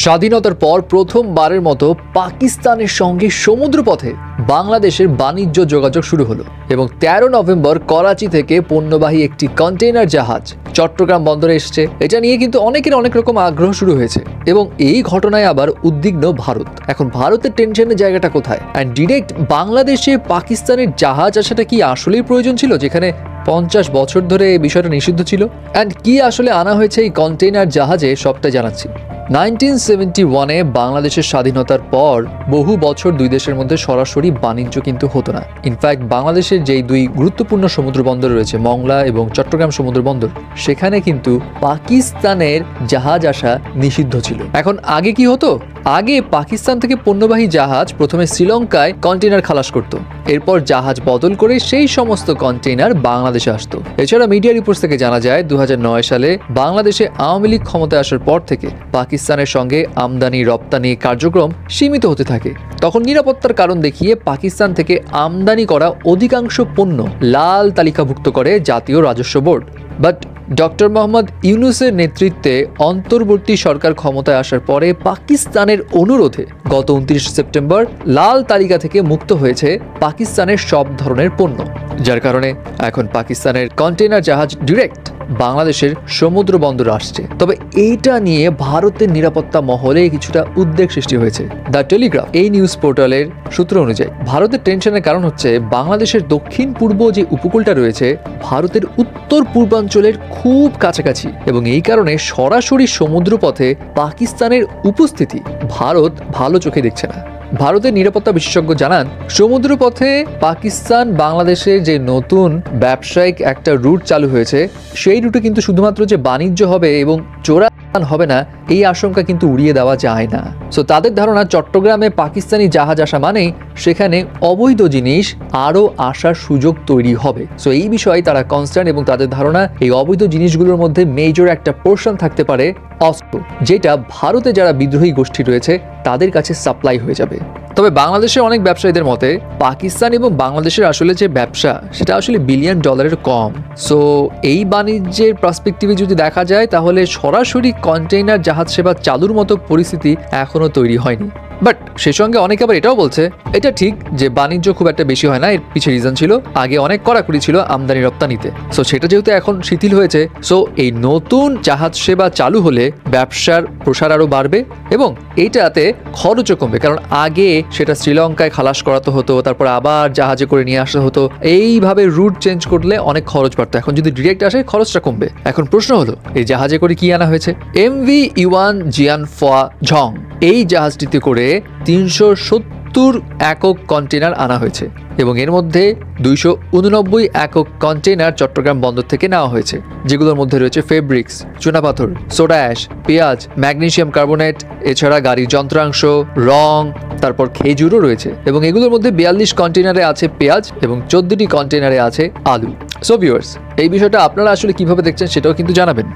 স্বাধীনতার পর প্রথমবারের মতো পাকিস্তানের সঙ্গে সমুদ্রপথে বাংলাদেশের বাণিজ্য যোগাযোগ শুরু হলো এবং 13 নভেম্বর করাচি থেকে পণ্যবাহী একটি কন্টেইনার জাহাজ চট্টগ্রাম বন্দরে এসেছে। এটা নিয়ে কিন্তু অনেকের অনেক রকম আগ্রহ শুরু হয়েছে এবং এই ঘটনায় আবার উদ্বিগ্ন ভারত। এখন ভারতের টেনশনের জায়গাটা কোথায়? অ্যান্ড ডিরেক্ট বাংলাদেশে পাকিস্তানের জাহাজ আসাটা কি আসলেই প্রয়োজন ছিল, যেখানে 50 বছর ধরে এই বিষয়টা নিষিদ্ধ ছিল? অ্যান্ড কি আসলে আনা হয়েছে এই কন্টেইনার জাহাজে, সবটা জানাচ্ছি। 1971-এ বাংলাদেশের স্বাধীনতার পর বহু বছর দুই দেশের মধ্যে সরাসরি বাণিজ্য কিন্তু হতো না। ইনফ্যাক্ট বাংলাদেশের যেই দুই গুরুত্বপূর্ণ সমুদ্র বন্দর রয়েছে, মংলা এবং চট্টগ্রাম সমুদ্র বন্দর, সেখানে কিন্তু পাকিস্তানের জাহাজ আসা নিষিদ্ধ ছিল। এখন আগে কি হতো? আগে পাকিস্তান থেকে পণ্যবাহী জাহাজ প্রথমে শ্রীলঙ্কায় কন্টেইনার খালাস করত, এরপর জাহাজ বদল করে সেই সমস্ত কন্টেইনার বাংলাদেশে আসতো। এছাড়া মিডিয়া রিপোর্টস থেকে জানা যায় 2009 সালে বাংলাদেশে আওয়ামী লীগ ক্ষমতায় আসার পর থেকে পাকিস্তানের সঙ্গে আমদানি রপ্তানি কার্যক্রম সীমিত হতে থাকে। তখন নিরাপত্তার কারণ দেখিয়ে পাকিস্তান থেকে আমদানি করা অধিকাংশ পণ্য লাল তালিকাভুক্ত করে জাতীয় রাজস্ব বোর্ড। বাট ডক্টর মোহাম্মদ ইউনূসের নেতৃত্বে অন্তর্বর্তী সরকার ক্ষমতায় আসার পরে পাকিস্তানের অনুরোধে গত 29 সেপ্টেম্বর লাল তালিকা থেকে মুক্ত হয়েছে পাকিস্তানের সব ধরনের পণ্য, যার কারণে এখন পাকিস্তানের কন্টেইনার জাহাজ ডিরেক্ট বাংলাদেশের সমুদ্র বন্দরে আসছে। তবে এইটা নিয়ে ভারতের নিরাপত্তা মহলে কিছুটা উদ্বেগ সৃষ্টি হয়েছে। দ্য টেলিগ্রাফ এই নিউজ পোর্টালের সূত্র অনুযায়ী ভারতের টেনশনের কারণ হচ্ছে বাংলাদেশের দক্ষিণ পূর্ব যে উপকূলটা রয়েছে ভারতের উত্তর পূর্বাঞ্চলের খুব কাছাকাছি, এবং এই কারণে সরাসরি সমুদ্রপথে পাকিস্তানের উপস্থিতি ভারত ভালো চোখে দেখছে না। ভারতের নিরাপত্তা বিশেষজ্ঞ জানান, সমুদ্রপথে পাকিস্তান বাংলাদেশের যে নতুন ব্যবসায়িক একটা রুট চালু হয়েছে, সেই রুটে কিন্তু শুধুমাত্র যে বাণিজ্য হবে এবং চোরাচালান হবে না, এই আশঙ্কা কিন্তু উড়িয়ে দেওয়া যায় না। সো তাদের ধারণা চট্টগ্রামে পাকিস্তানি জাহাজ আসা মানেই সেখানে অবৈধ জিনিস আরও আসার সুযোগ তৈরি হবে। সো এই বিষয়ে তারা কনসার্ন এবং তাদের ধারণা এই অবৈধ জিনিসগুলোর মধ্যে মেজর একটা পোর্শন থাকতে পারে অস্ত্র, যেটা ভারতে যারা বিদ্রোহী গোষ্ঠী রয়েছে তাদের কাছে সাপ্লাই হয়ে যাবে। তবে বাংলাদেশের অনেক ব্যবসায়ীদের মতে পাকিস্তান এবং বাংলাদেশের আসলে যে ব্যবসা সেটা আসলে $1 বিলিয়ন কম। সো এই বাণিজ্যের পার্সপেক্টিভে যদি দেখা যায় তাহলে সরাসরি কন্টেইনার জাহাজ সেবা চালুর মতো পরিস্থিতি এখনো তৈরি হয়নি। বাট সে সঙ্গে অনেকে আবার এটাও বলছে এটা ঠিক যে বাণিজ্য খুব একটা বেশি হয় না। এর পিছিয়ে রিজন ছিল আগে অনেক কড়াকড়ি ছিল আমদানি রপ্তানিতে। সো সেটা যেহেতু এখন শিথিল হয়েছে, সো এই নতুন জাহাজ সেবা চালু হলে ব্যবসার প্রসার আরও বাড়বে এবং এইটাতে খরচও কমবে। কারণ আগে সেটা শ্রীলঙ্কায় খালাস করাতে হতো, তারপর আবার জাহাজে করে নিয়ে আসতে হতো, এইভাবে রুট চেঞ্জ করলে অনেক খরচ বাড়তো। এখন যদি ডিরেক্ট আসে খরচটা কমবে। এখন প্রশ্ন হলো এই জাহাজে করে কি আনা হয়েছে? MV ইওয়ান জিয়ানফোয়া ঝং এই জাহাজটিতে করে 370 একক কন্টেইনার আনা হয়েছে এবং এর মধ্যে 289 একক কন্টেইনার চট্টগ্রাম বন্দর থেকে নেওয়া হয়েছে, যেগুলোর মধ্যে রয়েছে ফেব্রিক্স, চুনাপাথর, সোডা অ্যাশ, পেঁয়াজ, ম্যাগনেসিয়াম কার্বনেট, এছাড়া গাড়ির যন্ত্রাংশ, রং, তারপর খেজুরও রয়েছে। এবং এগুলোর মধ্যে 42 কন্টেইনারে আছে পেঁয়াজ এবং 14টি কন্টেইনারে আছে আলু। সো ভিউয়ার্স, এই বিষয়টা আপনারা আসলে কিভাবে দেখছেন সেটাও কিন্তু জানাবেন।